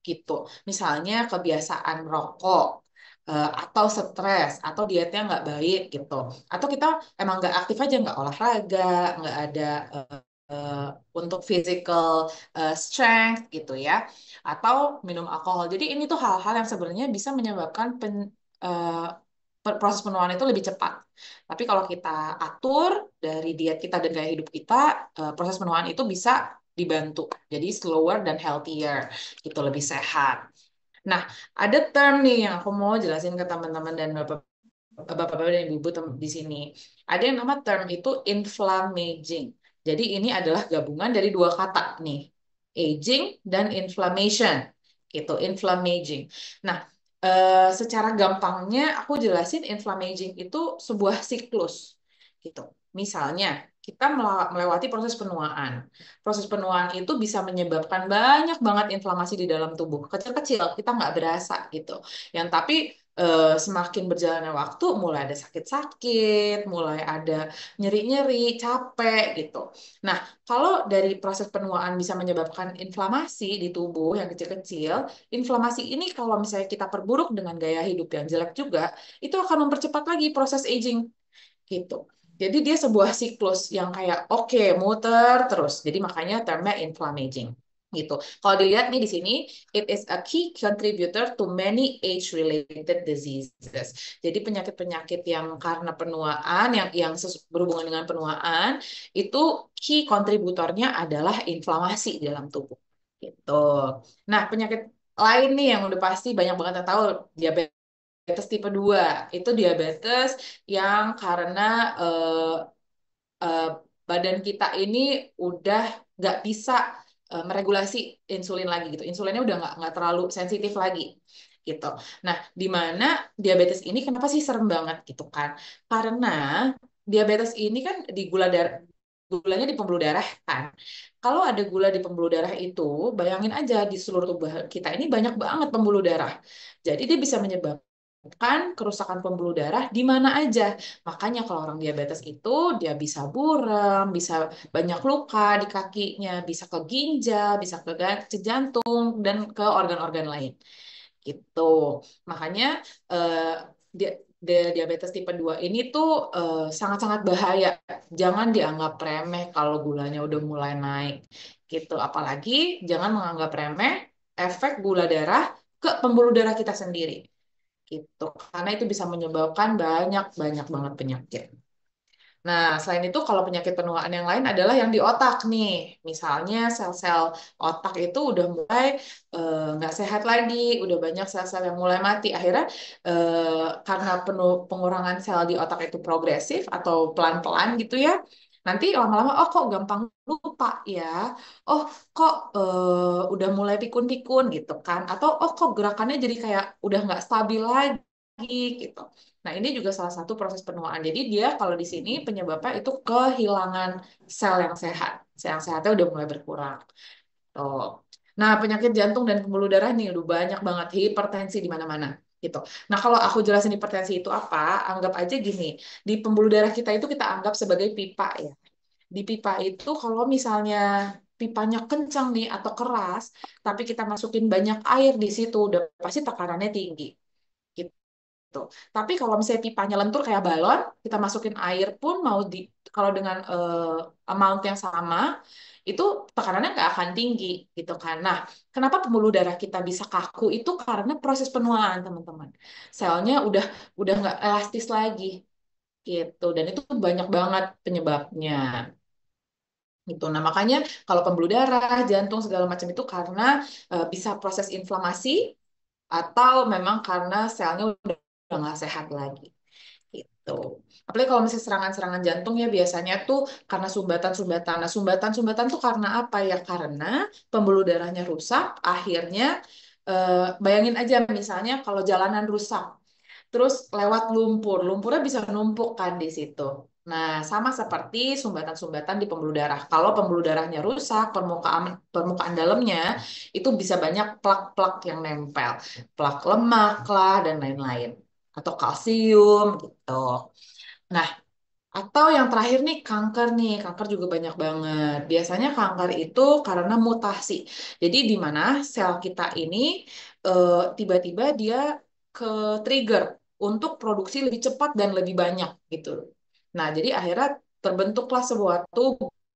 gitu. Misalnya kebiasaan merokok, atau stres, atau dietnya nggak baik gitu. Atau kita emang nggak aktif aja, nggak olahraga, nggak ada eh, untuk physical strength gitu ya. Atau minum alkohol. Jadi ini tuh hal-hal yang sebenarnya bisa menyebabkan eh, proses penuaan itu lebih cepat. Tapi kalau kita atur dari diet kita dan gaya hidup kita, proses penuaan itu bisa dibantu. Jadi slower dan healthier, gitu lebih sehat. Nah, ada term nih yang aku mau jelasin ke teman-teman dan bapak-bapak dan ibu-ibu di sini. Ada yang nama term itu inflammaging. Jadi ini adalah gabungan dari dua kata nih, aging dan inflammation. Gitu, inflammaging. Nah, secara gampangnya aku jelasin inflammaging itu sebuah siklus. Gitu. Misalnya, kita melewati proses penuaan. Proses penuaan itu bisa menyebabkan banyak banget inflamasi di dalam tubuh. Kecil-kecil, kita nggak berasa gitu. Yang tapi semakin berjalannya waktu, mulai ada sakit-sakit, mulai ada nyeri-nyeri, capek gitu. Nah, kalau dari proses penuaan bisa menyebabkan inflamasi di tubuh yang kecil-kecil, inflamasi ini kalau misalnya kita perburuk dengan gaya hidup yang jelek juga, itu akan mempercepat lagi proses aging gitu. Jadi dia sebuah siklus yang kayak oke, muter terus. Jadi makanya termnya inflammaging gitu. Kalau dilihat nih di sini, it is a key contributor to many age-related diseases. Jadi penyakit-penyakit yang karena penuaan, yang berhubungan dengan penuaan, itu key kontributornya adalah inflamasi di dalam tubuh. Gitu. Nah, penyakit lain nih yang udah pasti banyak banget yang tahu, diabetes tipe 2 itu diabetes yang karena eh, eh, badan kita ini udah nggak bisa meregulasi insulin lagi gitu. Insulinnya udah nggak terlalu sensitif lagi gitu. Nah, di mana diabetes ini kenapa sih serem banget gitu kan? Karena diabetes ini kan di gula darah, gulanya di pembuluh darah kan. Kalau ada gula di pembuluh darah itu, bayangin aja di seluruh tubuh kita ini banyak banget pembuluh darah. Jadi dia bisa menyebabkan kerusakan pembuluh darah di mana aja. Makanya kalau orang diabetes itu dia bisa buram, bisa banyak luka di kakinya, bisa ke ginjal, bisa ke jantung dan ke organ-organ lain. Gitu. Makanya eh, diabetes tipe 2 ini tuh sangat-sangat bahaya. Jangan dianggap remeh kalau gulanya udah mulai naik. Gitu. Apalagi jangan menganggap remeh efek gula darah ke pembuluh darah kita sendiri. Gitu. Karena itu bisa menyebabkan banyak banget penyakit. Nah, selain itu kalau penyakit penuaan yang lain adalah yang di otak nih. Misalnya sel-sel otak itu udah mulai nggak sehat lagi, udah banyak sel-sel yang mulai mati. Akhirnya karena pengurangan sel di otak itu progresif atau pelan-pelan gitu ya, nanti lama-lama oh kok gampang lupa ya, oh kok udah mulai pikun-pikun gitu kan, atau oh kok gerakannya jadi kayak udah nggak stabil lagi gitu. Nah, ini juga salah satu proses penuaan. Jadi dia kalau di sini penyebabnya itu kehilangan sel yang sehat. Sel yang sehatnya udah mulai berkurang. Tuh. Nah, penyakit jantung dan pembuluh darah nih udah banyak banget hipertensi di mana-mana gitu. Nah, kalau aku jelasin hipertensi itu apa, anggap aja gini, di pembuluh darah kita itu kita anggap sebagai pipa ya. Di pipa itu kalau misalnya pipanya kencang nih atau keras, tapi kita masukin banyak air di situ, udah pasti tekanannya tinggi. Gitu. Tapi kalau misalnya pipanya lentur kayak balon, kita masukin air pun mau di kalau dengan amount yang sama, itu tekanannya nggak akan tinggi gitu kan. Nah, kenapa pembuluh darah kita bisa kaku itu karena proses penuaan, teman-teman. Selnya udah nggak elastis lagi gitu. Dan itu banyak banget penyebabnya. Gitu. Nah, makanya kalau pembuluh darah, jantung segala macam itu karena bisa proses inflamasi atau memang karena selnya udah nggak sehat lagi gitu. Apalagi kalau misalnya serangan-serangan jantung ya biasanya tuh karena sumbatan-sumbatan. Nah, sumbatan-sumbatan tuh karena apa ya? Karena pembuluh darahnya rusak, akhirnya bayangin aja misalnya kalau jalanan rusak, terus lewat lumpur, lumpurnya bisa numpuk kan di situ. Nah, sama seperti sumbatan-sumbatan di pembuluh darah. Kalau pembuluh darahnya rusak, permukaan permukaan dalamnya itu bisa banyak plak-plak yang nempel, plak lemak lah dan lain-lain, atau kalsium gitu. Nah, Atau yang terakhir nih, kanker nih. Kanker juga banyak banget. Biasanya kanker itu karena mutasi. Jadi di mana sel kita ini tiba-tiba dia ke trigger untuk produksi lebih cepat dan lebih banyak gitu. Nah, jadi akhirnya terbentuklah sebuah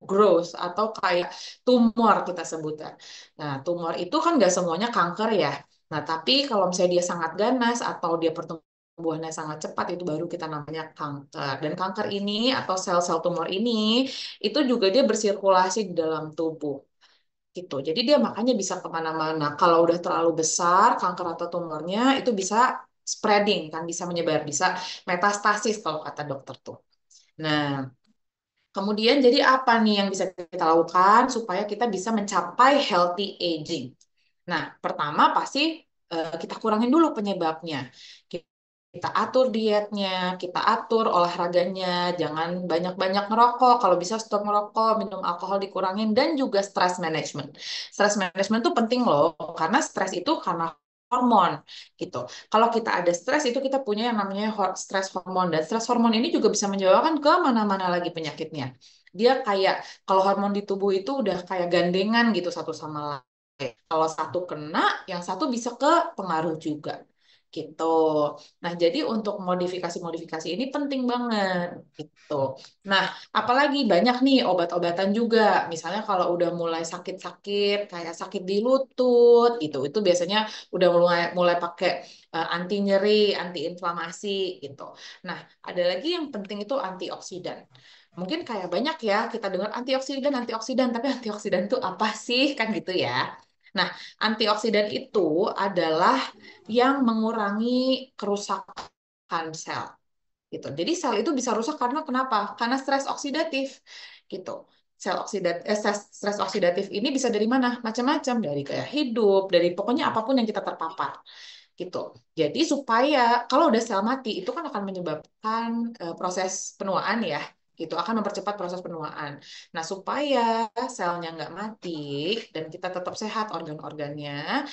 growth atau kayak tumor kita sebutnya. Nah, tumor itu kan nggak semuanya kanker ya. Nah, tapi kalau misalnya dia sangat ganas atau dia pertumbuhannya sangat cepat itu baru kita namanya kanker. Dan kanker ini atau sel-sel tumor ini itu juga dia bersirkulasi di dalam tubuh gitu. Jadi dia makanya bisa kemana-mana. Kalau udah terlalu besar kanker atau tumornya itu bisa spreading kan, bisa menyebar, bisa metastasis kalau kata dokter tuh. Nah, kemudian jadi apa nih yang bisa kita lakukan supaya kita bisa mencapai healthy aging? Nah, pertama pasti kita kurangin dulu penyebabnya. Kita atur dietnya, kita atur olahraganya, jangan banyak-banyak ngerokok. Kalau bisa stop ngerokok, minum alkohol dikurangin, dan juga stress management. Stress management itu penting loh, karena stres itu karena hormon gitu. Kalau kita ada stres itu kita punya yang namanya stres hormon dan stres hormon ini juga bisa menyebabkan ke mana-mana lagi penyakitnya. Dia kayak kalau hormon di tubuh itu udah kayak gandengan gitu satu sama lain. Kalau satu kena, yang satu bisa ke pengaruh juga gitu. Nah, jadi untuk modifikasi-modifikasi ini penting banget gitu. Nah, apalagi banyak nih obat-obatan juga. Misalnya kalau udah mulai sakit-sakit, kayak sakit di lutut gitu, itu biasanya udah mulai mulai pakai anti nyeri, anti inflamasi gitu. Nah, ada lagi yang penting itu antioksidan. Mungkin kayak banyak ya kita dengar antioksidan, antioksidan, tapi antioksidan itu apa sih kan gitu ya. Nah, antioksidan itu adalah yang mengurangi kerusakan sel gitu. Jadi sel itu bisa rusak karena kenapa? Karena stres oksidatif gitu. Stres oksidatif ini bisa dari mana? Macam-macam, dari gaya hidup, dari pokoknya apapun yang kita terpapar gitu. Jadi supaya kalau udah sel mati itu kan akan menyebabkan proses penuaan ya, gitu akan mempercepat proses penuaan. Nah supaya selnya nggak mati dan kita tetap sehat organ-organnya,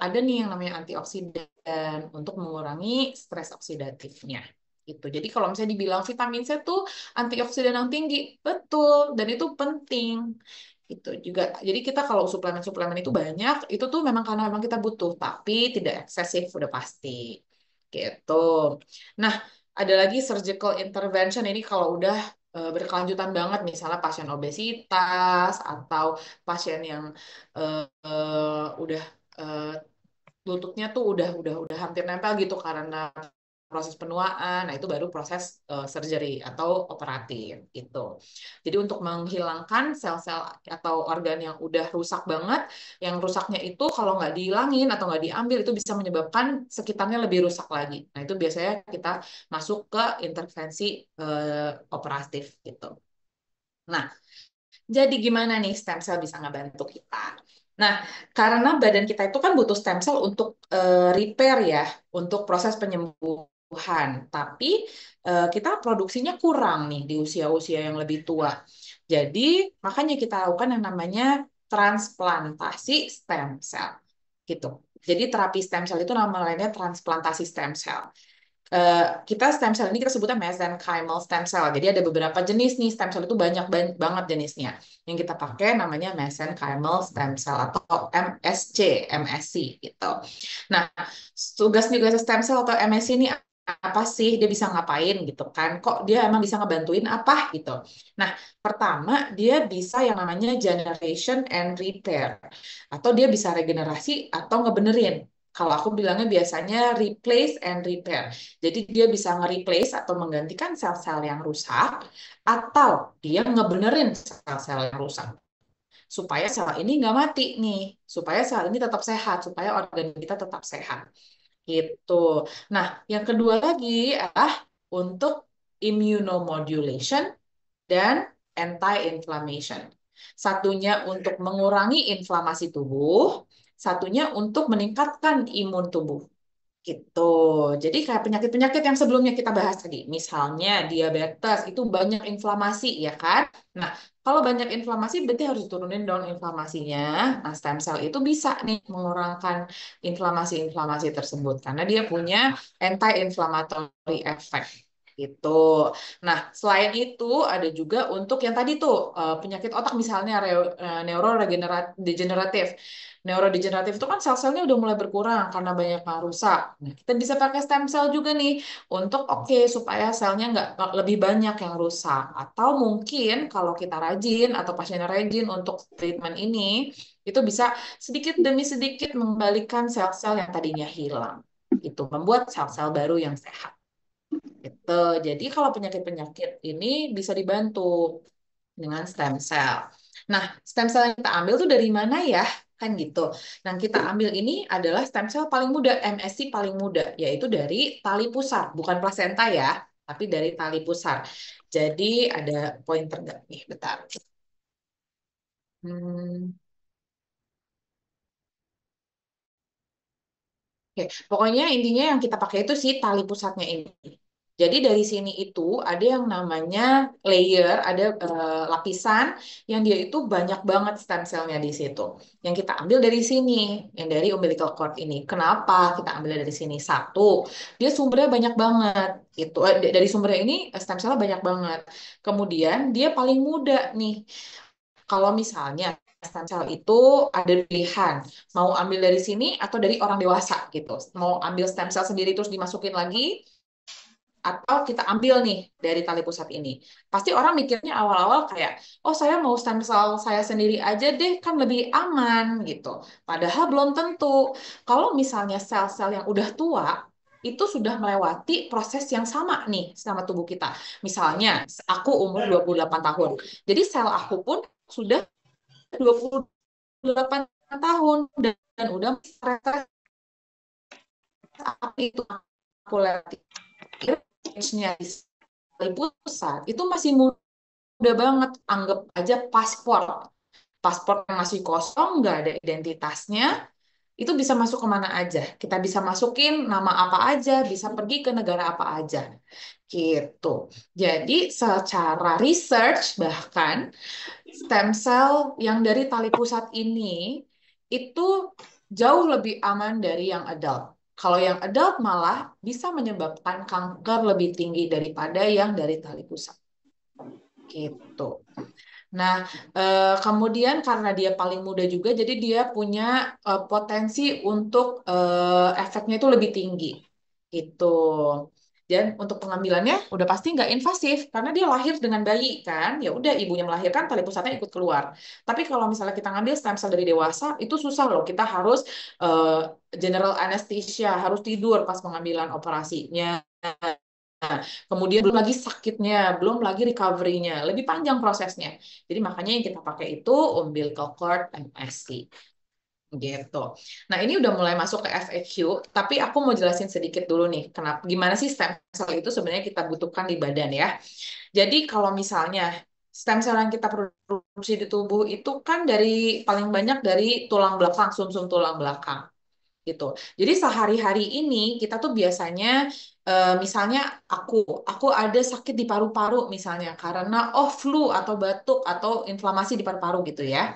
ada nih yang namanya antioksidan untuk mengurangi stres oksidatifnya. Gitu. Jadi kalau misalnya dibilang vitamin C tuh antioksidan yang tinggi, betul, dan itu penting gitu juga. Jadi kita kalau suplemen-suplemen itu banyak, itu tuh memang karena memang kita butuh, tapi tidak eksesif udah pasti. Gitu. Nah, ada lagi surgical intervention ini kalau udah berkelanjutan banget, misalnya pasien obesitas atau pasien yang udah eh, lututnya tuh udah hampir nempel gitu karena proses penuaan. Nah, itu baru proses surgery atau operatif gitu. Jadi untuk menghilangkan sel-sel atau organ yang udah rusak banget, yang rusaknya itu kalau nggak dihilangin atau nggak diambil itu bisa menyebabkan sekitarnya lebih rusak lagi. Nah, itu biasanya kita masuk ke intervensi operatif gitu. Nah, jadi gimana nih stem cell bisa ngebantu kita? Nah, karena badan kita itu kan butuh stem cell untuk repair ya, untuk proses penyembuhan. Tapi kita produksinya kurang nih di usia-usia yang lebih tua. Jadi makanya kita lakukan yang namanya transplantasi stem cell gitu. Jadi terapi stem cell itu nama lainnya transplantasi stem cell. Kita stem cell ini kita sebutnya mesenchymal stem cell. Jadi ada beberapa jenis nih stem cell itu banyak banget jenisnya. Yang kita pakai namanya mesenchymal stem cell atau MSC, MSC gitu. Nah, tugas-tugas stem cell atau MSC ini apa sih? Dia bisa ngapain gitu kan? Kok dia emang bisa ngebantuin apa gitu? Nah, pertama dia bisa yang namanya generation and repair atau dia bisa regenerasi atau ngebenerin. Kalau aku bilangnya biasanya replace and repair. Jadi dia bisa nge-replace atau menggantikan sel-sel yang rusak atau dia ngebenerin sel-sel yang rusak supaya sel ini nggak mati nih, supaya sel ini tetap sehat, supaya organ kita tetap sehat. Gitu. Nah, yang kedua lagi adalah untuk immunomodulation dan anti-inflammation. Satunya untuk mengurangi inflamasi tubuh, satunya untuk meningkatkan imun tubuh. Gitu. Jadi kayak penyakit-penyakit yang sebelumnya kita bahas tadi, misalnya diabetes itu banyak inflamasi ya kan? Nah, kalau banyak inflamasi berarti harus turunin dong inflamasinya. Nah, stem cell itu bisa nih mengurangkan inflamasi-inflamasi tersebut karena dia punya anti-inflammatory effect. Gitu. Nah, selain itu ada juga untuk yang tadi tuh penyakit otak misalnya neurodegeneratif. Neurodegeneratif itu kan sel-selnya udah mulai berkurang karena banyak yang rusak. Nah, kita bisa pakai stem cell juga nih untuk oke supaya selnya nggak lebih banyak yang rusak. Atau mungkin kalau kita rajin atau pasiennya rajin untuk treatment ini, itu bisa sedikit demi sedikit mengembalikan sel-sel yang tadinya hilang. Itu membuat sel-sel baru yang sehat. Gitu. Jadi kalau penyakit-penyakit ini bisa dibantu dengan stem cell. Nah, stem cell yang kita ambil tuh dari mana ya? Kan gitu. Nah, kita ambil ini adalah stem cell paling muda, MSC paling muda, yaitu dari tali pusar, bukan plasenta ya, tapi dari tali pusar. Jadi ada pointer nggak nih? Bentar. Hmm. Oke, pokoknya intinya yang kita pakai itu sih tali pusatnya ini. Jadi dari sini itu ada yang namanya layer, ada lapisan yang dia itu banyak banget stem cell-nya di situ. Yang kita ambil dari sini, yang dari umbilical cord ini. Kenapa kita ambil dari sini? Satu, dia sumbernya banyak banget. Itu dari sumbernya ini stem cell banyak banget. Kemudian dia paling muda nih. Kalau misalnya stem cell itu ada pilihan, mau ambil dari sini atau dari orang dewasa gitu. Mau ambil stem cell sendiri terus dimasukin lagi, atau kita ambil nih dari tali pusat ini. Pasti orang mikirnya awal-awal kayak, oh saya mau stem cell saya sendiri aja deh, kan lebih aman gitu. Padahal belum tentu. Kalau misalnya sel-sel yang udah tua, itu sudah melewati proses yang sama nih sama tubuh kita. Misalnya, aku umur 28 tahun. Jadi sel aku pun sudah 28 tahun dan udah stres apa itu aku lihat age-nya di pusat itu masih muda banget. Anggap aja paspor yang masih kosong nggak ada identitasnya, itu bisa masuk kemana aja, kita bisa masukin nama apa aja, bisa pergi ke negara apa aja gitu. Jadi secara research bahkan stem cell yang dari tali pusat ini itu jauh lebih aman dari yang adult. Kalau yang adult malah bisa menyebabkan kanker lebih tinggi daripada yang dari tali pusat. Gitu. Nah, kemudian karena dia paling muda juga, jadi dia punya potensi untuk efeknya itu lebih tinggi. Gitu. Dan untuk pengambilannya udah pasti nggak invasif karena dia lahir dengan bayi kan, ya udah ibunya melahirkan tali pusatnya ikut keluar. Tapi kalau misalnya kita ngambil stem cell dari dewasa itu susah loh. Kita harus eh, general anesthesia, harus tidur pas pengambilan operasinya. Kemudian belum lagi sakitnya, belum lagi recovery-nya, lebih panjang prosesnya. Jadi makanya yang kita pakai itu umbilical cord MSC gitu. Nah, ini udah mulai masuk ke FAQ, tapi aku mau jelasin sedikit dulu nih, kenapa gimana sih stem cell itu sebenarnya kita butuhkan di badan ya. Jadi kalau misalnya stem cell yang kita produksi di tubuh itu kan dari paling banyak dari tulang belakang, sumsum tulang belakang gitu. Jadi sehari-hari ini kita tuh biasanya misalnya aku aku ada sakit di paru-paru misalnya karena flu atau batuk atau inflamasi di paru-paru gitu ya.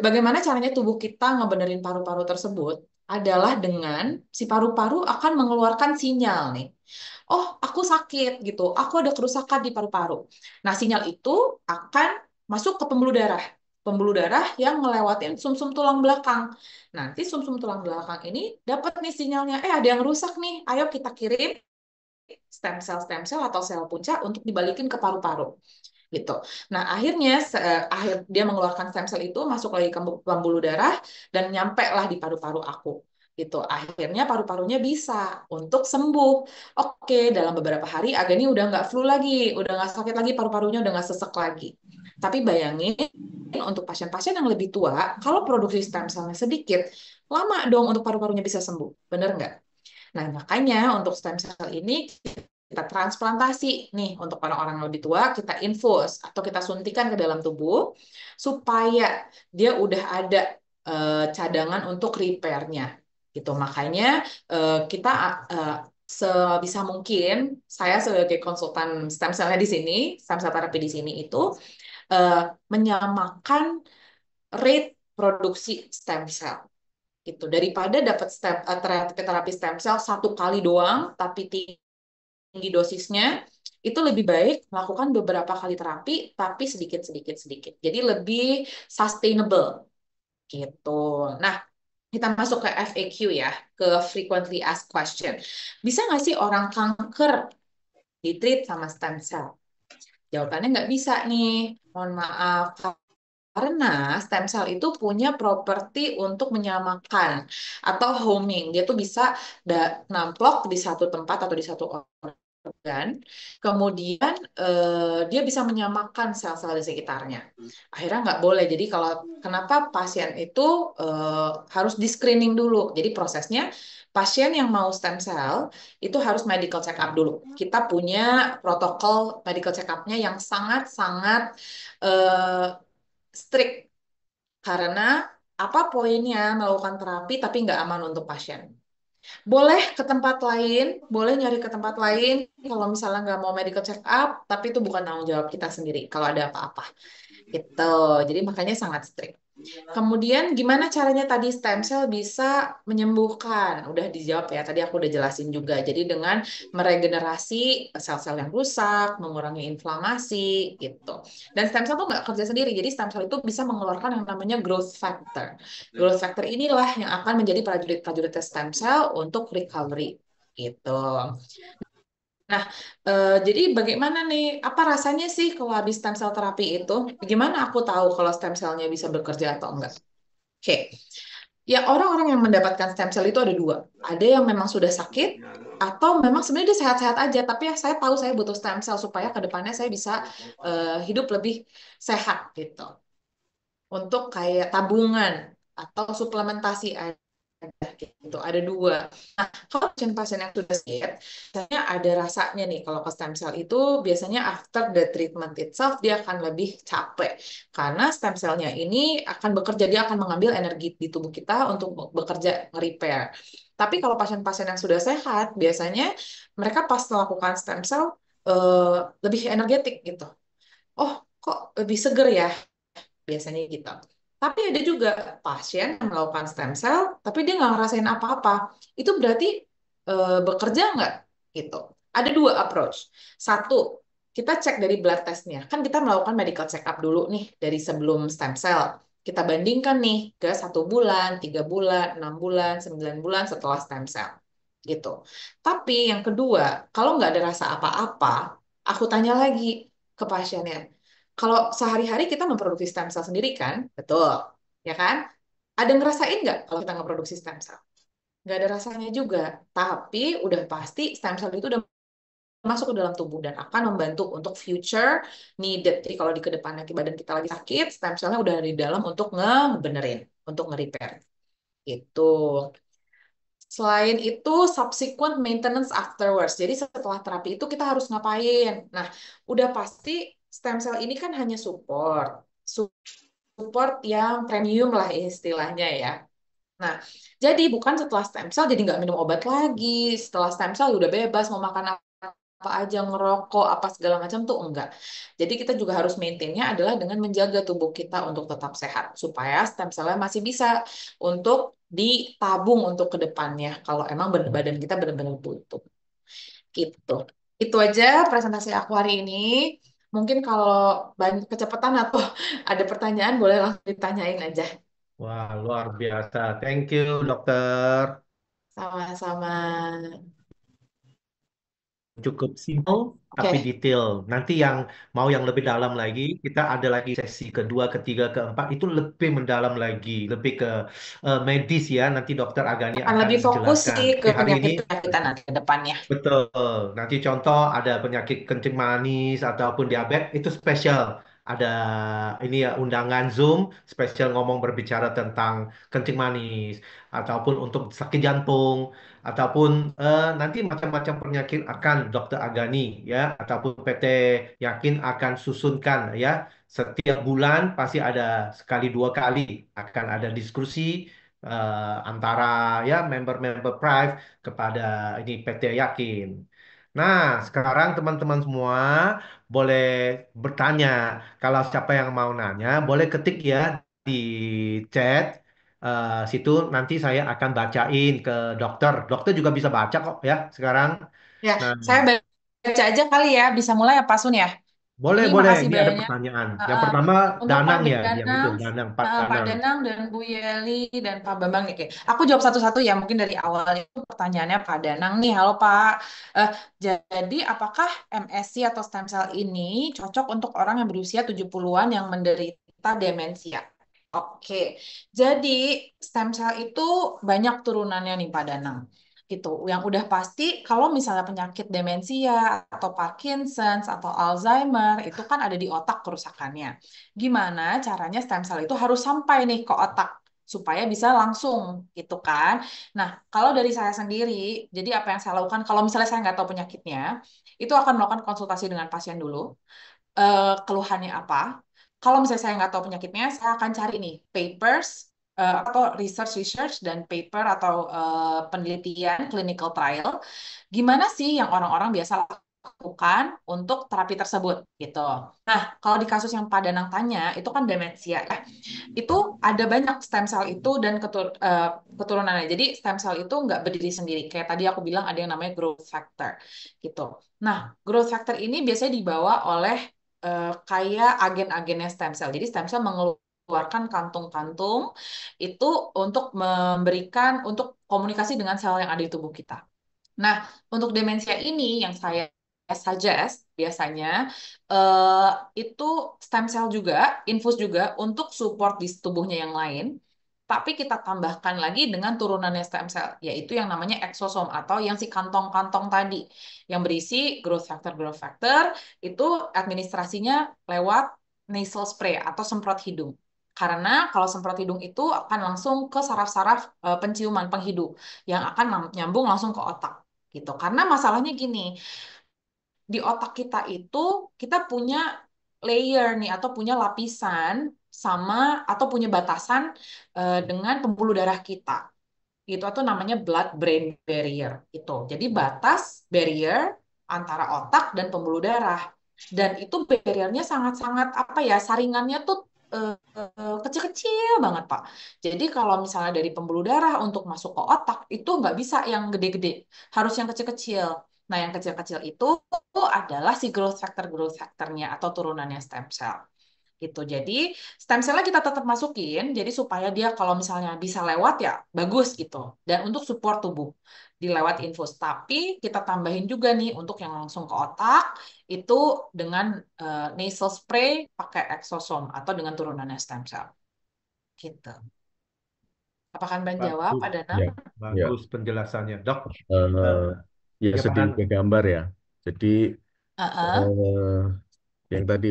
Bagaimana caranya tubuh kita ngebenerin paru-paru tersebut adalah dengan si paru-paru akan mengeluarkan sinyal nih. Oh, aku sakit gitu. Aku ada kerusakan di paru-paru. Nah, sinyal itu akan masuk ke pembuluh darah. Pembuluh darah yang ngelewatin sumsum tulang belakang. Nanti sumsum tulang belakang ini dapat nih sinyalnya, ada yang rusak nih. Ayo kita kirim stem cell atau sel punca untuk dibalikin ke paru-paru gitu. Nah, akhirnya dia mengeluarkan stem cell itu masuk lagi ke pembuluh darah dan nyampe lah di paru-paru aku. Gitu. Akhirnya paru-parunya bisa untuk sembuh. Oke, dalam beberapa hari Agani udah nggak flu lagi, udah nggak sakit lagi, paru-parunya udah nggak sesek lagi. Tapi bayangin untuk pasien-pasien yang lebih tua, kalau produksi stem cell-nya sedikit, lama dong untuk paru-parunya bisa sembuh. Bener nggak? Nah, makanya untuk stem cell ini kita transplantasi nih untuk orang-orang yang lebih tua, kita infus atau kita suntikan ke dalam tubuh supaya dia udah ada cadangan untuk repair-nya. Gitu. Makanya kita eh, sebisa mungkin saya sebagai konsultan stem cell-nya di sini, stem cell terapi di sini itu eh, menyamakan rate produksi stem cell gitu daripada dapat terapi stem cell satu kali doang tapi tinggi dosisnya, itu lebih baik melakukan beberapa kali terapi, tapi sedikit, sedikit, sedikit. Jadi lebih sustainable gitu. Nah, kita masuk ke FAQ ya, ke frequently asked question. Bisa nggak sih orang kanker ditreat sama stem cell? Jawabannya nggak bisa nih. Mohon maaf. Karena stem cell itu punya properti untuk menyamakan atau homing. Dia tuh bisa namplok di satu tempat atau di satu organ. Kemudian dia bisa menyamakan sel-sel di sekitarnya. Akhirnya nggak boleh. Jadi kalau kenapa pasien itu harus di screening dulu. Jadi prosesnya pasien yang mau stem cell itu harus medical check up dulu. Kita punya protokol medical check up-nya yang sangat-sangat strict karena apa poinnya melakukan terapi tapi nggak aman untuk pasien. Boleh ke tempat lain, boleh nyari ke tempat lain kalau misalnya nggak mau medical check up, tapi itu bukan tanggung jawab kita sendiri kalau ada apa-apa. Gitu. Jadi makanya sangat strict. Kemudian gimana caranya tadi stem cell bisa menyembuhkan? Udah dijawab ya, tadi aku udah jelasin juga. Jadi dengan meregenerasi sel-sel yang rusak, mengurangi inflamasi gitu. Dan stem cell tuh nggak kerja sendiri, jadi stem cell itu bisa mengeluarkan yang namanya growth factor. Growth factor inilah yang akan menjadi prajurit-prajurit stem cell untuk recovery gitu. Nah, jadi bagaimana nih? Apa rasanya sih kalau habis stem cell terapi itu? Gimana aku tahu kalau stem cellnya bisa bekerja atau enggak? Oke, ya orang-orang yang mendapatkan stem cell itu ada dua. Ada yang memang sudah sakit, atau memang sebenarnya dia sehat-sehat aja, tapi ya saya tahu saya butuh stem cell supaya ke depannya saya bisa hidup lebih sehat gitu. Untuk kayak tabungan atau suplementasi aja gitu. Ada dua. Nah, kalau pasien-pasien yang sudah sakit, biasanya ada rasanya nih kalau ke stem cell itu biasanya after the treatment itself dia akan lebih capek karena stem cellnya ini akan bekerja, dia akan mengambil energi di tubuh kita untuk bekerja nge-repair. Tapi kalau pasien-pasien yang sudah sehat, biasanya mereka pas melakukan stem cell eh, lebih energetik gitu. Oh, kok lebih seger ya? Biasanya gitu. Tapi ada juga pasien yang melakukan stem cell, tapi dia nggak ngerasain apa-apa. Itu berarti bekerja nggak? Gitu. Ada dua approach. Satu, kita cek dari blood testnya. Kan kita melakukan medical check up dulu nih dari sebelum stem cell. Kita bandingkan nih ke 1 bulan, 3 bulan, 6 bulan, 9 bulan setelah stem cell. Gitu. Tapi yang kedua, kalau nggak ada rasa apa-apa, aku tanya lagi ke pasiennya, kalau sehari-hari kita memproduksi stem cell sendiri kan, betul, ya kan? Ada ngerasain nggak kalau kita nggak produksi stem cell? Nggak ada rasanya juga, tapi udah pasti stem cell itu udah masuk ke dalam tubuh dan akan membantu untuk future needed. Jadi kalau di kedepannya badan kita lagi sakit, stem cellnya udah ada di dalam untuk ngebenerin, untuk nge-repair. Itu. Selain itu, subsequent maintenance afterwards. Jadi setelah terapi itu kita harus ngapain? Nah, udah pasti stem cell ini kan hanya support. Support yang premium lah istilahnya ya. Nah, jadi bukan setelah stem cell jadi nggak minum obat lagi. Setelah stem cell ya udah bebas mau makan apa aja, ngerokok, apa segala macam tuh enggak. Jadi kita juga harus maintainnya adalah dengan menjaga tubuh kita untuk tetap sehat. Supaya stem cell-nya masih bisa untuk ditabung untuk ke depannya. Kalau emang badan kita benar-benar butuh. Gitu. Itu aja presentasi aku hari ini. Mungkin kalau kecepatan atau ada pertanyaan boleh langsung ditanyain aja. Wah, luar biasa. Thank you, dokter. Sama-sama. Cukup simpel tapi Oke, detail. Nanti yang mau yang lebih dalam lagi, kita ada lagi sesi kedua, ketiga, keempat itu lebih mendalam lagi, lebih ke medis ya. Nanti dokter Agani akan akan lebih fokus jelaskan. sih ke Tapi hari ini penyakit-penyakitan nanti ke depannya. betul. Nanti contoh ada penyakit kencing manis ataupun diabetes itu spesial. Ada ini ya undangan Zoom spesial ngomong berbicara tentang kencing manis ataupun untuk sakit jantung ataupun nanti macam-macam penyakit akan Dokter Agani ya ataupun PT Yakin akan susunkan ya. Setiap bulan pasti ada sekali dua kali akan ada diskusi antara ya member-member Prive kepada ini PT Yakin. Nah, sekarang teman-teman semua boleh bertanya. Kalau siapa yang mau nanya, boleh ketik ya di chat situ. Nanti saya akan bacain ke dokter. Dokter juga bisa baca kok ya sekarang. Ya, Nah, saya baca aja kali ya, bisa mulai ya Pak Sun ya. Boleh, Ini boleh. makasih Ini ada banyak. pertanyaan. Yang Uh, pertama, untuk Pak Danang ya, yang itu, Danang, Danang, Pak Pak Danang. Danang dan Bu Yeli dan Pak Bambang nih. Oke. Aku jawab satu-satu ya, mungkin dari awalnya itu pertanyaannya Pak Danang nih. Halo Pak. Eh, jadi apakah MSC atau stem cell ini cocok untuk orang yang berusia 70-an yang menderita demensia? Oke, jadi stem cell itu banyak turunannya nih Pak Danang gitu. Yang udah pasti kalau misalnya penyakit demensia atau Parkinson's atau Alzheimer itu kan ada di otak kerusakannya. Gimana caranya stem cell itu harus sampai nih ke otak supaya bisa langsung gitu kan. Nah, kalau dari saya sendiri, jadi apa yang saya lakukan kalau misalnya saya nggak tahu penyakitnya, itu akan melakukan konsultasi dengan pasien dulu, keluhannya apa. Kalau misalnya saya nggak tahu penyakitnya, saya akan cari nih papers atau research dan paper atau penelitian clinical trial. Gimana sih yang orang-orang biasa lakukan untuk terapi tersebut gitu. Nah, kalau di kasus yang Pak Danang tanya, itu kan demensia ya. Itu ada banyak stem cell itu dan keturunannya. Jadi stem cell itu nggak berdiri sendiri. Kayak tadi aku bilang ada yang namanya growth factor gitu. Nah, growth factor ini biasanya dibawa oleh kayak agen-agennya stem cell. Jadi stem cell mengeluarkan kantung-kantung itu untuk untuk komunikasi dengan sel yang ada di tubuh kita. Nah, untuk demensia ini yang saya suggest biasanya eh, itu stem cell juga, infus juga untuk support di tubuhnya yang lain. Tapi kita tambahkan lagi dengan turunannya stem cell, yaitu yang namanya eksosom atau yang si kantong-kantong tadi, yang berisi growth factor itu administrasinya lewat nasal spray atau semprot hidung. Karena kalau semprot hidung itu akan langsung ke saraf-saraf penciuman penghidup yang akan nyambung langsung ke otak gitu. Karena masalahnya gini, di otak kita itu kita punya layer nih atau punya lapisan sama atau punya batasan dengan pembuluh darah kita. Itu tuh namanya blood brain barrier itu. Jadi batas barrier antara otak dan pembuluh darah. Dan itu barriernya sangat-sangat apa ya, saringannya tuh kecil-kecil banget, Pak. Jadi kalau misalnya dari pembuluh darah untuk masuk ke otak itu nggak bisa yang gede-gede, harus yang kecil-kecil. Nah, yang kecil-kecil itu adalah si growth factornya atau turunannya stem cell gitu. Jadi stem cell-nya kita tetap masukin, jadi supaya dia kalau misalnya bisa lewat ya bagus gitu. Dan untuk support tubuh di lewat infus. Tapi kita tambahin juga nih untuk yang langsung ke otak itu dengan nasal spray pakai exosom atau dengan turunannya stem cell gitu. Apakah Mbak jawab, Bagus, Pak Danang? Ya, ya, bagus penjelasannya. Dok, eh, eh, ya ya Pak Dan. sedikit gambar ya. Jadi Heeh. eh, yang tadi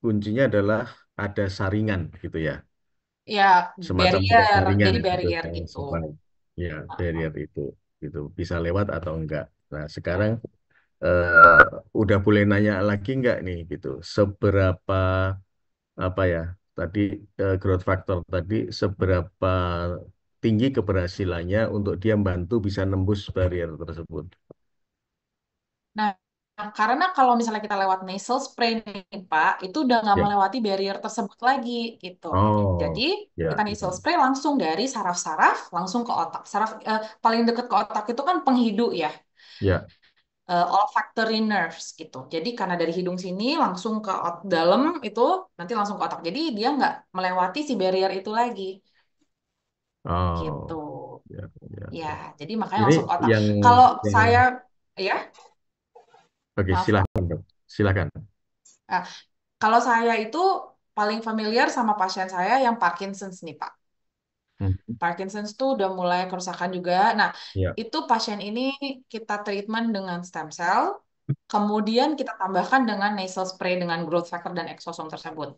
kuncinya adalah ada saringan gitu ya, Ya, semacam ada barrier, saringan jadi gitu, barrier gitu. ya Heeh. barrier itu, gitu bisa lewat atau enggak. Nah sekarang eh, udah boleh nanya lagi enggak nih gitu, seberapa apa ya tadi growth factor tadi seberapa tinggi keberhasilannya untuk dia bantu bisa nembus barrier tersebut. Nah, karena kalau misalnya kita lewat nasal spray nih, Pak, itu udah nggak Ya. melewati barrier tersebut lagi, gitu. Jadi, Oh, kita ya. nasal spray langsung dari saraf-saraf, langsung ke otak. Saraf paling dekat ke otak itu kan penghidu ya, Ya. olfactory nerves gitu. Jadi, karena dari hidung sini langsung ke dalam itu, nanti langsung ke otak. Jadi, dia nggak melewati si barrier itu lagi, gitu. Oh, ya, ya, Ya, ya. jadi makanya Ini langsung ke otak. yang Kalau yang saya, ya, oke, maaf, Pak. silakan, Dok. Silakan. Ah, Kalau saya itu paling familiar sama pasien saya yang Parkinson's nih, Pak. Hmm. Parkinson's tuh udah mulai kerusakan juga. Nah, Ya. itu pasien ini kita treatment dengan stem cell, kemudian kita tambahkan dengan nasal spray dengan growth factor dan exosom tersebut.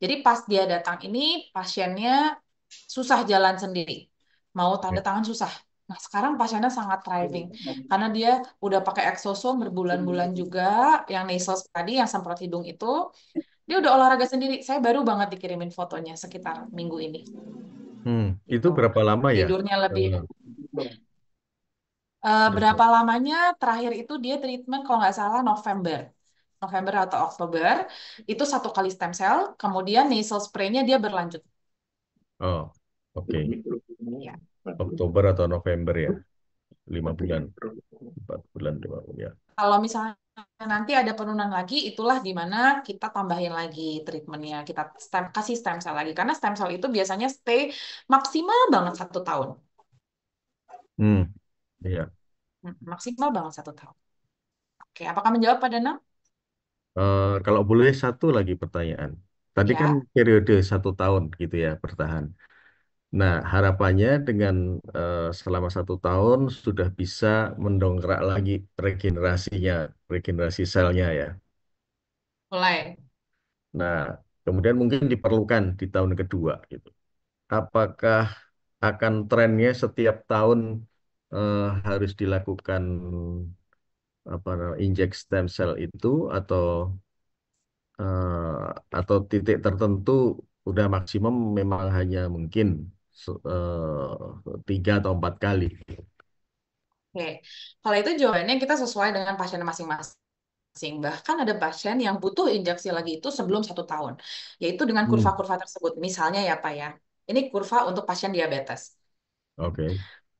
Jadi pas dia datang ini, pasiennya susah jalan sendiri. Mau tanda Ya. tangan susah. Nah, sekarang pasiennya sangat thriving. Karena dia udah pakai exosom berbulan-bulan juga, yang nasal spray tadi, yang semprot hidung itu, dia udah olahraga sendiri. Saya baru banget dikirimin fotonya sekitar minggu ini. Itu Gitu. berapa lama ya? Tidurnya lebih. Eh, Berapa berapa? lamanya? Terakhir itu dia treatment kalau nggak salah November. November atau Oktober. Itu satu kali stem cell. Kemudian nasal spray-nya dia berlanjut. Oh, oke. Ya. Oktober atau November ya. 5 bulan, 4 bulan, 5 bulan. Ya. Kalau misalnya nanti ada penurunan lagi, itulah di mana kita tambahin lagi treatmentnya, kita kasih stem cell lagi. Karena stem cell itu biasanya stay maksimal banget 1 tahun. Hmm, iya. Maksimal banget 1 tahun. Oke, apakah menjawab Pak Danang? Kalau boleh satu lagi pertanyaan. Tadi kan Ya, periode 1 tahun gitu ya bertahan. Nah, harapannya dengan selama 1 tahun sudah bisa mendongkrak lagi regenerasinya, regenerasi selnya ya. mulai. Nah, kemudian mungkin diperlukan di tahun kedua gitu. Apakah akan trennya setiap tahun harus dilakukan apa injek stem cell itu atau titik tertentu udah maksimum memang hanya mungkin 3 atau 4 kali. Oke, kalau itu jawabannya kita sesuai dengan pasien masing-masing. Bahkan ada pasien yang butuh injeksi lagi itu sebelum 1 tahun, yaitu dengan Hmm, kurva-kurva tersebut. Misalnya ya Pak ya, ini kurva untuk pasien diabetes. oke,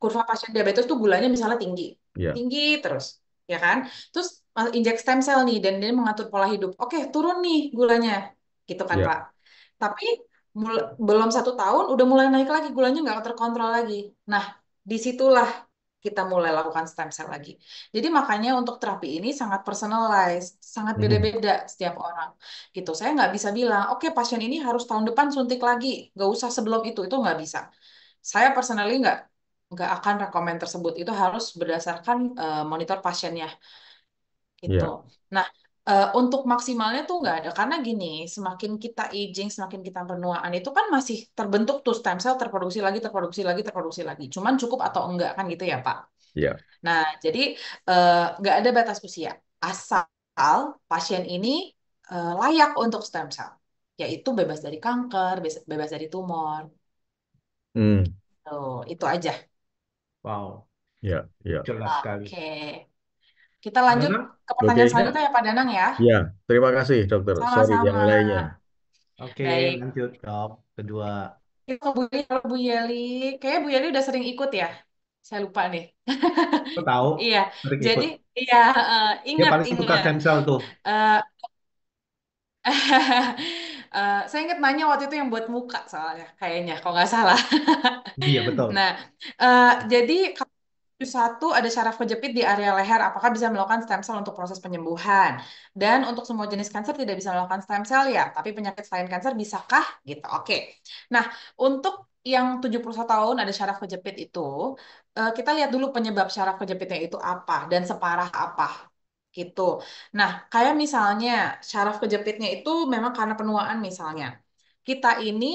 Kurva pasien diabetes tuh gulanya misalnya tinggi, ya, tinggi terus, ya kan? Terus injek stem cell nih dan dia mengatur pola hidup. Oke, turun nih gulanya, gitu kan ya, Pak. Tapi belum 1 tahun udah mulai naik lagi gulanya nggak terkontrol lagi. Nah, disitulah kita mulai lakukan stem cell lagi. Jadi makanya untuk terapi ini sangat personalized, sangat mhm, beda-beda setiap orang. Gitu. Saya nggak bisa bilang, oke pasien ini harus tahun depan suntik lagi, nggak usah sebelum itu nggak bisa. Saya personally nggak akan rekomend tersebut. Itu harus berdasarkan monitor pasiennya gitu. ya, Nah, untuk maksimalnya tuh nggak ada karena gini, semakin kita aging, semakin kita penuaan itu kan masih terbentuk tuh stem cell terproduksi lagi, terproduksi lagi, terproduksi lagi. Cuman cukup atau enggak kan gitu ya Pak. ya, Nah, jadi nggak ada batas usia asal pasien ini layak untuk stem cell, yaitu bebas dari kanker, bebas dari tumor. hmm, Tuh, itu aja. Wow, ya, ya. jelas sekali. Oke. Kita lanjut Nana? ke pertanyaan Oke, selanjutnya Ya, ya Pak Danang ya. ya. Terima kasih, dokter. Sorry, yang Sama-sama. lainnya. oke, Baik. lanjut dok. Kedua, Itu kalau Bu Yeli, kayaknya Bu Yeli udah sering ikut ya. Saya lupa nih. lo tahu, Iya. sering Jadi ikut. iya Dia ingat paling suka ingat. stem cell tuh. Eh, saya ingat nanya waktu itu yang buat muka soalnya kayaknya kalau nggak salah. Iya, betul. Nah, jadi kalau satu ada syaraf kejepit di area leher, apakah bisa melakukan stem cell untuk proses penyembuhan? Dan untuk semua jenis kanker tidak bisa melakukan stem cell ya, tapi penyakit selain kanker bisakah? Gitu. Oke. Nah, untuk yang 71 tahun ada syaraf kejepit itu, kita lihat dulu penyebab syaraf kejepitnya itu apa dan separah apa. Gitu. Nah, kayak misalnya syaraf kejepitnya itu memang karena penuaan misalnya. Kita ini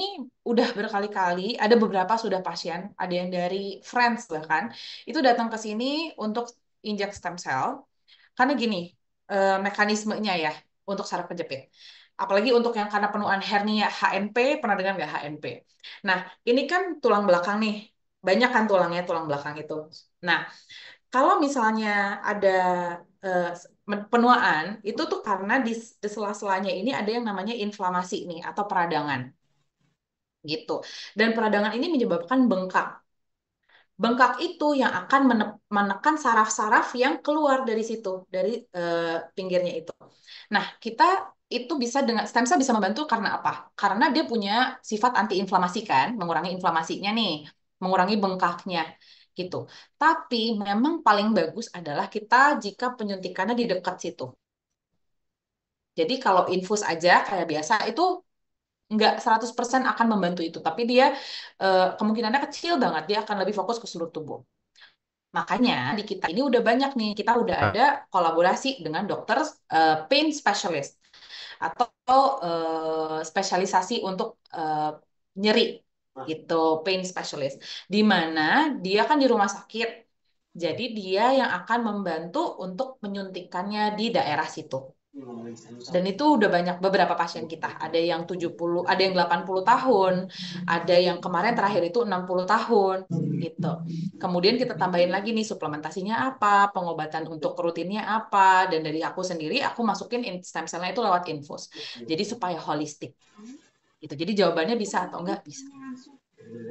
udah berkali-kali, ada beberapa sudah pasien, ada yang dari friends bahkan, itu datang ke sini untuk injek stem cell. Karena gini, mekanismenya ya untuk saraf kejepit. Apalagi untuk yang karena penuaan hernia HNP, pernah dengar nggak HNP? Nah, ini kan tulang belakang nih. Banyak kan tulangnya, tulang belakang itu. Nah, kalau misalnya ada eh, penuaan, itu tuh karena di sela-selanya ini ada yang namanya inflamasi nih atau peradangan gitu. Dan peradangan ini menyebabkan bengkak. Bengkak itu yang akan menekan saraf-saraf yang keluar dari situ, dari pinggirnya itu. Nah, kita itu bisa dengan stem cell bisa membantu karena apa? Karena dia punya sifat antiinflamasi kan, mengurangi inflamasinya nih, mengurangi bengkaknya gitu. Tapi memang paling bagus adalah kita jika penyuntikannya di dekat situ. Jadi kalau infus aja kayak biasa itu nggak 100% akan membantu itu, tapi dia kemungkinannya kecil banget, dia akan lebih fokus ke seluruh tubuh. Makanya di kita ini udah banyak nih, kita udah Ah, ada kolaborasi dengan dokter pain specialist atau spesialisasi untuk nyeri gitu, pain specialist. Di mana dia kan di rumah sakit. Jadi dia yang akan membantu untuk menyuntikannya di daerah situ. Dan itu udah banyak beberapa pasien kita. Ada yang 70, ada yang 80 tahun, ada yang kemarin terakhir itu 60 tahun gitu. Kemudian kita tambahin lagi nih suplementasinya apa, pengobatan untuk rutinnya apa, dan dari aku sendiri aku masukin stem cell-nya itu lewat infus. Jadi supaya holistik gitu. Jadi jawabannya bisa atau enggak bisa.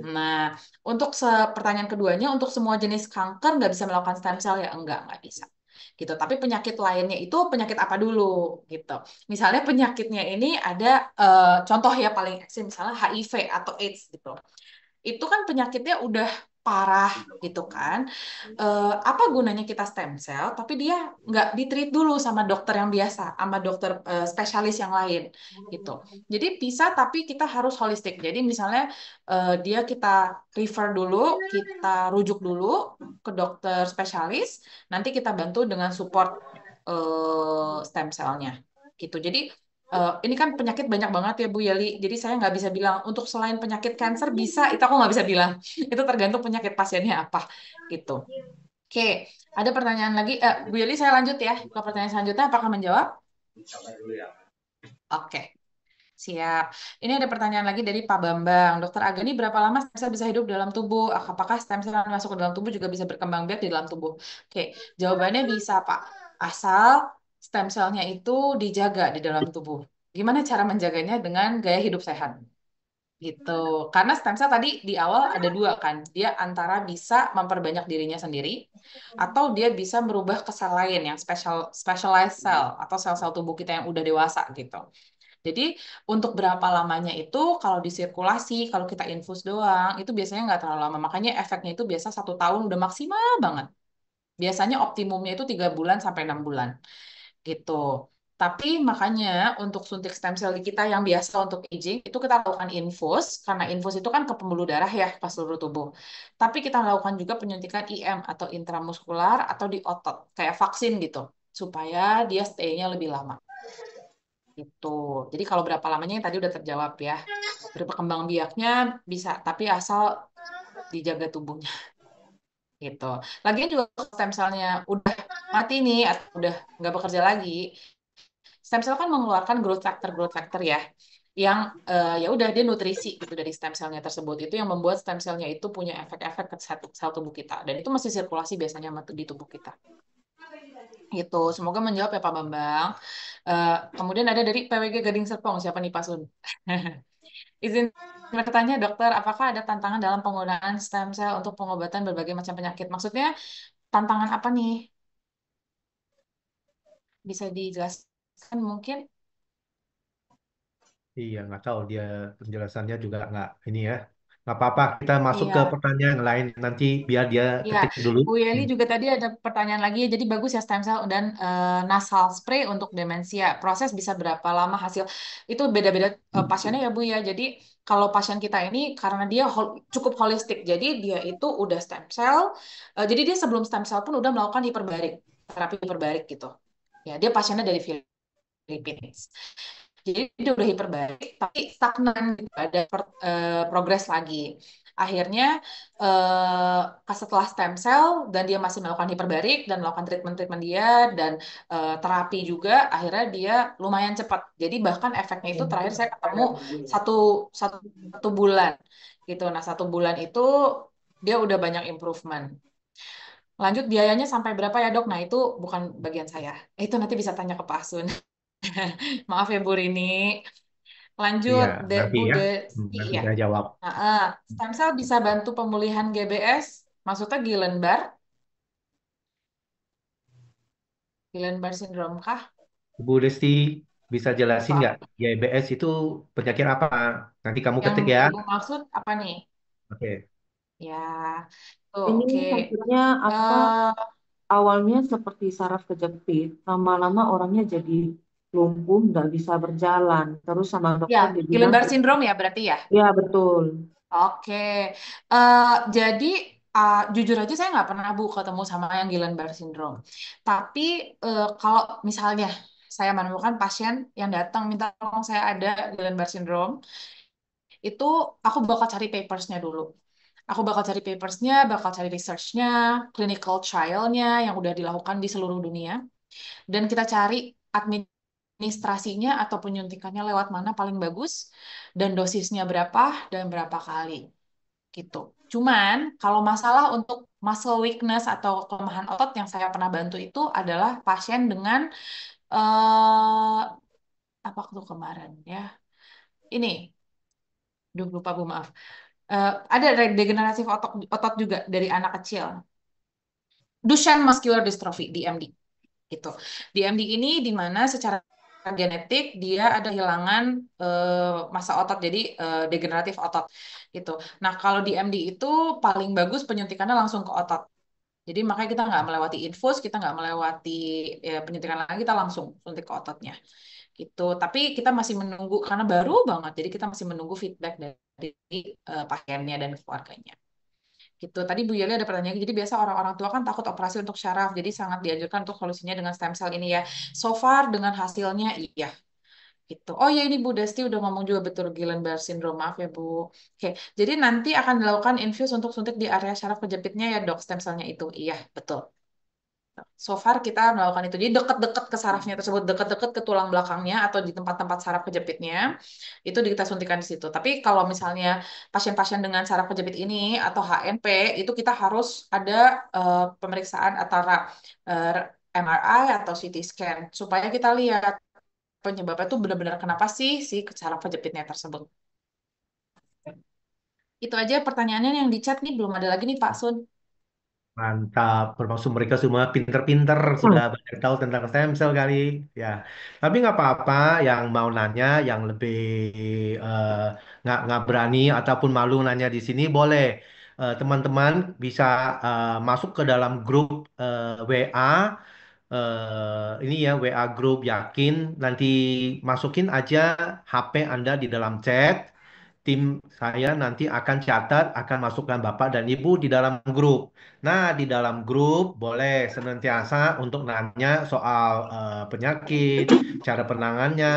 Nah, untuk pertanyaan keduanya, untuk semua jenis kanker nggak bisa melakukan stem cell ya? Nggak bisa. Gitu. Tapi penyakit lainnya itu penyakit apa dulu? Gitu. Misalnya penyakitnya ini ada contoh ya paling ekstrim, misalnya HIV atau AIDS gitu. Itu kan penyakitnya udah parah gitu kan. Apa gunanya kita stem cell, tapi dia nggak ditreat dulu sama dokter yang biasa, sama dokter spesialis yang lain gitu. Jadi bisa, tapi kita harus holistik. Jadi misalnya dia kita refer dulu, kita rujuk dulu ke dokter spesialis, nanti kita bantu dengan support stem cell-nya gitu. Jadi ini kan penyakit banyak banget ya Bu Yeli. Jadi saya nggak bisa bilang untuk selain penyakit kanker bisa, itu aku nggak bisa bilang. Itu tergantung penyakit pasiennya apa gitu. Oke, ada pertanyaan lagi. Bu Yeli saya lanjut ya ke pertanyaan selanjutnya. Apakah menjawab? Oke, siap. Ini ada pertanyaan lagi dari Pak Bambang. Dokter Agani, berapa lama stem cell bisa hidup dalam tubuh? Apakah stem cell yang masuk ke dalam tubuh juga bisa berkembang biak di dalam tubuh? Oke, jawabannya bisa Pak. Asal stem cell-nya itu dijaga di dalam tubuh. Gimana cara menjaganya dengan gaya hidup sehat? Gitu. Karena stem cell tadi di awal ada dua kan. Dia antara bisa memperbanyak dirinya sendiri atau dia bisa merubah ke sel lain yang specialized cell atau sel-sel tubuh kita yang udah dewasa gitu. Jadi untuk berapa lamanya itu kalau disirkulasi, kalau kita infus doang, itu biasanya nggak terlalu lama. Makanya efeknya itu biasa 1 tahun udah maksimal banget. Biasanya optimumnya itu 3 bulan sampai 6 bulan gitu. Tapi makanya untuk suntik stem cell di kita yang biasa untuk aging itu kita lakukan infus karena infus itu kan ke pembuluh darah ya ke seluruh tubuh. Tapi kita lakukan juga penyuntikan IM atau intramuskular atau di otot kayak vaksin gitu supaya dia stay-nya lebih lama gitu. Jadi kalau berapa lamanya yang tadi udah terjawab ya. Berkembang biaknya bisa tapi asal dijaga tubuhnya gitu. Lagian juga kalau stem cell-nya udah mati nih atau udah nggak bekerja lagi, stem cell kan mengeluarkan growth factor ya, yang ya udah dia nutrisi gitu dari stem cellnya tersebut. Itu yang membuat stem cellnya itu punya efek-efek ke sel tubuh kita. Dan itu masih sirkulasi biasanya di tubuh kita. Gitu. Semoga menjawab ya Pak Bambang. Kemudian ada dari PWG Gading Serpong. Siapa nih Pak Sun? Izin bertanya dokter, apakah ada tantangan dalam penggunaan stem cell untuk pengobatan berbagai macam penyakit? Maksudnya tantangan apa nih? Bisa dijelaskan mungkin? Iya, nggak tahu dia penjelasannya juga nggak ini ya. Nggak apa-apa, kita masuk ke Iya. pertanyaan lain nanti biar dia Iya, ketik dulu. Bu Yeli Hmm. juga tadi ada pertanyaan lagi. Jadi bagus ya stem cell dan nasal spray untuk demensia. Proses bisa berapa lama hasil? Itu beda-beda pasiennya ya Bu ya. Jadi kalau pasien kita ini karena dia cukup holistik, jadi dia itu udah stem cell. Jadi dia sebelum stem cell pun udah melakukan hiperbarik, terapi hiperbarik gitu. Ya, dia pasiennya dari Philippines. Jadi dia udah hiperbaik, tapi stagnan gitu, ada progres lagi. Akhirnya setelah stem cell dan dia masih melakukan hiperbarik dan melakukan treatment-treatment dia dan terapi juga, akhirnya dia lumayan cepat. Jadi bahkan efeknya itu terakhir saya ketemu satu satu, 1 bulan gitu. Nah 1 bulan itu dia udah banyak improvement. Lanjut biayanya sampai berapa ya dok? Nah itu bukan bagian saya. Itu nanti bisa tanya ke Pak Sun. Maaf ya Bu Rini. Iya, Lanjut, nanti Bu ya. Desi Nanti ya. saya jawab. Stem cell bisa bantu pemulihan GBS, maksudnya Guillain-Barré syndrome kah? Bu Desti bisa jelasin nggak? Pak, YBS itu penyakit apa? Nanti kamu yang ketik ya. Ibu maksud apa nih? Oke. Ya, tuh Ini oke. maksudnya apa? Eh, Awalnya seperti saraf kejepit, lama-lama orangnya jadi lumpuh, nggak bisa berjalan. Terus sama ya, dokter dibilang, Guillain-Barré syndrome ya berarti ya. ya betul. Oke, jadi jujur aja saya nggak pernah Bu ketemu sama yang Guillain-Barré syndrome. Tapi kalau misalnya saya menemukan pasien yang datang minta tolong saya ada Guillain-Barré syndrome, itu aku bakal cari papersnya dulu. Aku bakal cari papersnya, bakal cari researchnya, clinical trialnya yang udah dilakukan di seluruh dunia, dan kita cari administrasinya atau penyuntikannya lewat mana paling bagus, dan dosisnya berapa, dan berapa kali gitu. Cuman kalau masalah untuk muscle weakness atau kelemahan otot yang saya pernah bantu itu adalah pasien dengan eh apa tuh kemarin ya? Ini, duh lupa Bu maaf. Ada degeneratif otot otot juga dari anak kecil. Duchenne muscular dystrophy (DMD) gitu. DMD ini di mana secara genetik dia ada hilangan massa otot, jadi degeneratif otot gitu. Nah, kalau DMD itu paling bagus penyuntikannya langsung ke otot. Jadi makanya kita nggak melewati infus, kita nggak melewati penyuntikan lagi, kita langsung suntik ke ototnya gitu. Tapi kita masih menunggu karena baru banget, jadi kita masih menunggu feedback dari pasiennya dan keluarganya. Gitu. Tadi Bu Yeli ada pertanyaan, jadi biasa orang-orang tua kan takut operasi untuk syaraf, jadi sangat dianjurkan untuk solusinya dengan stem cell ini ya. So far dengan hasilnya iya gitu. Oh ya ini Bu Desti udah ngomong juga betul Guillain-Barré syndrome, maaf ya Bu. Oke, jadi nanti akan dilakukan infus untuk suntik di area syaraf kejepitnya ya dok, stem cellnya itu. Iya, betul. So far kita melakukan itu. Jadi dekat-dekat ke sarafnya tersebut, dekat-dekat ke tulang belakangnya atau di tempat-tempat saraf kejepitnya, itu kita suntikan di situ. Tapi kalau misalnya pasien-pasien dengan saraf kejepit ini atau HNP, itu kita harus ada pemeriksaan antara MRI atau CT scan supaya kita lihat penyebabnya itu benar-benar kenapa sih si saraf kejepitnya tersebut. Itu aja pertanyaannya yang di chat nih, belum ada lagi nih Pak Sun. Mantap, bermaksud mereka semua pinter-pinter, Hmm. sudah banyak tahu tentang stem cell kali, ya. Tapi nggak apa-apa, yang mau nanya, yang lebih eh, nggak berani ataupun malu nanya di sini boleh. Teman-teman bisa masuk ke dalam grup WA, ini ya WA grup yakin. Nanti masukin aja HP Anda di dalam chat. Tim saya nanti akan catat, akan masukkan Bapak dan Ibu di dalam grup. Nah, di dalam grup boleh senantiasa untuk nanya soal penyakit, cara penanganannya,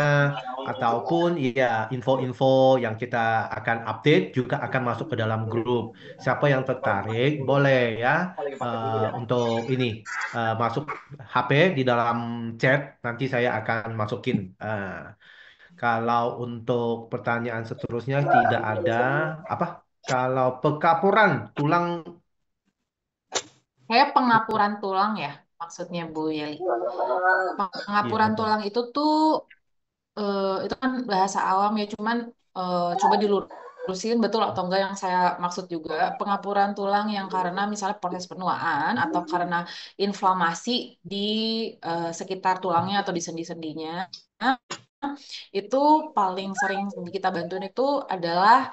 ataupun ya info-info yang kita akan update juga akan masuk ke dalam grup. Siapa yang tertarik boleh ya untuk ini masuk HP di dalam chat. Nanti saya akan masukin. Kalau untuk pertanyaan seterusnya tidak ada apa? Kalau pekapuran tulang. Kayak pengapuran tulang ya, maksudnya Bu Yeli. Iya Pengapuran betul. tulang itu tuh itu kan bahasa awam ya, cuman coba dilurusin betul atau enggak yang saya maksud juga. Pengapuran tulang yang karena misalnya proses penuaan atau karena inflamasi di sekitar tulangnya atau di sendi-sendinya, itu paling sering kita bantuin itu adalah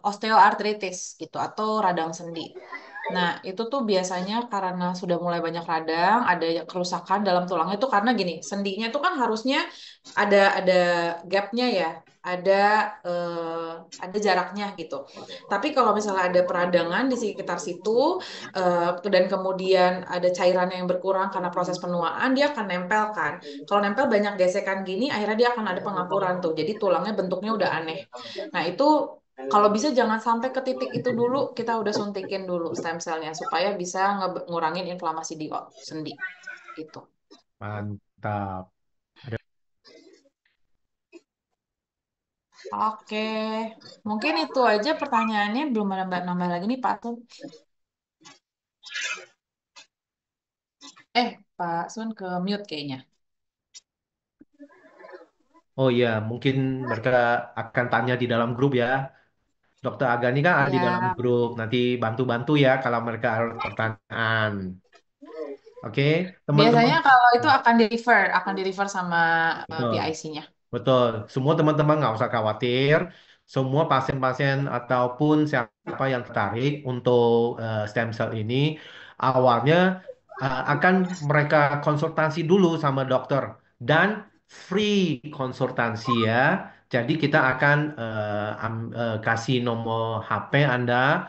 osteoartritis gitu atau radang sendi. Nah, itu tuh biasanya karena sudah mulai banyak radang, ada kerusakan dalam tulangnya itu karena gini, sendinya itu kan harusnya ada gapnya ya, ada ada jaraknya gitu. Tapi kalau misalnya ada peradangan di sekitar situ dan kemudian ada cairan yang berkurang karena proses penuaan, dia akan nempel kan. Kalau nempel banyak gesekan gini, akhirnya dia akan ada pengapuran tuh. Jadi tulangnya bentuknya udah aneh. Nah, itu kalau bisa jangan sampai ke titik itu dulu, kita udah suntikin dulu stem cellnya supaya bisa ngurangin inflamasi di sendi gitu. Mantap. Ada. Oke, mungkin itu aja pertanyaannya. Belum ada nambah lagi nih Pak Sun. Pak Sun ke mute kayaknya. Oh iya, mungkin mereka akan tanya di dalam grup ya. Dokter Agani kan ada di dalam Ya, grup. Nanti bantu-bantu ya kalau mereka ada pertanyaan. Oke, teman-teman. biasanya kalau itu akan di refer sama Betul. PIC-nya. Betul, semua teman-teman nggak usah khawatir. Semua pasien-pasien ataupun siapa yang tertarik untuk stem cell ini, awalnya akan mereka konsultasi dulu sama dokter dan free konsultasi ya. Jadi kita akan kasih nomor HP Anda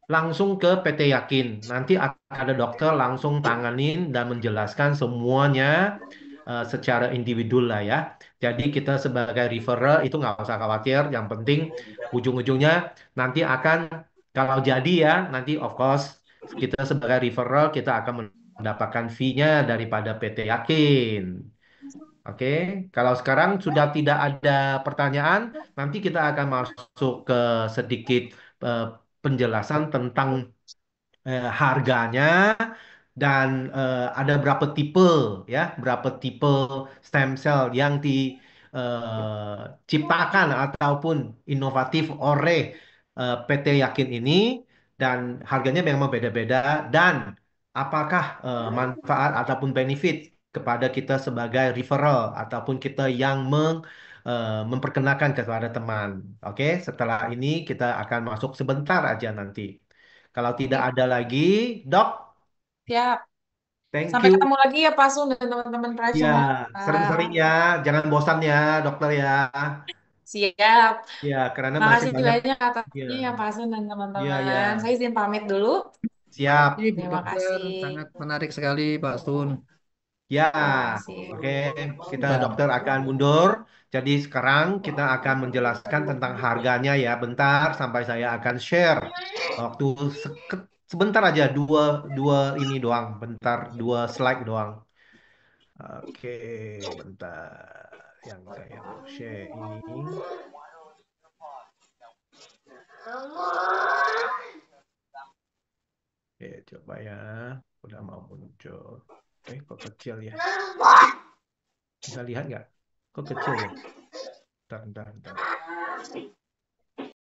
langsung ke PT Yakin. Nanti ada dokter langsung tanganin dan menjelaskan semuanya secara individual lah ya. Jadi kita sebagai referral itu nggak usah khawatir. Yang penting ujung-ujungnya nanti akan kalau jadi ya nanti of course kita sebagai referral kita akan mendapatkan fee-nya daripada PT Yakin. Oke, kalau sekarang sudah tidak ada pertanyaan, nanti kita akan masuk ke sedikit eh, penjelasan tentang harganya dan ada berapa tipe ya, berapa tipe stem cell yang diciptakan ataupun inovatif oleh PT Yakin ini dan harganya memang beda-beda dan apakah manfaat ataupun benefit kepada kita sebagai referral ataupun kita yang memperkenalkan kepada teman. Oke, setelah ini kita akan masuk sebentar aja nanti. Kalau tidak Oke, ada lagi, Dok, siap. thank Sampai you. ketemu lagi ya Pak Sun dan teman-teman tribe Ya, semua. sering-sering ya, jangan bosan ya, dokter ya. Siap. Ya, karena masih Makasih banyak. banyak Ya, atasnya ya Pak Sun dan ya, teman-teman. ya. Saya izin pamit dulu. Siap. Ibu Terima dokter, kasih. sangat menarik sekali Pak Sun. Ya, Terima kasih. oke. Kita Ya, dokter akan mundur. Jadi sekarang kita akan menjelaskan tentang harganya ya. Bentar sampai saya akan share. Waktu sebentar aja dua dua ini doang. Bentar dua slide doang. Oke, bentar. Yang saya mau share ini. Oke, coba ya. Udah mau muncul. Kok kecil ya? Bisa lihat nggak? Kok kecil ya? Bentar, bentar, bentar.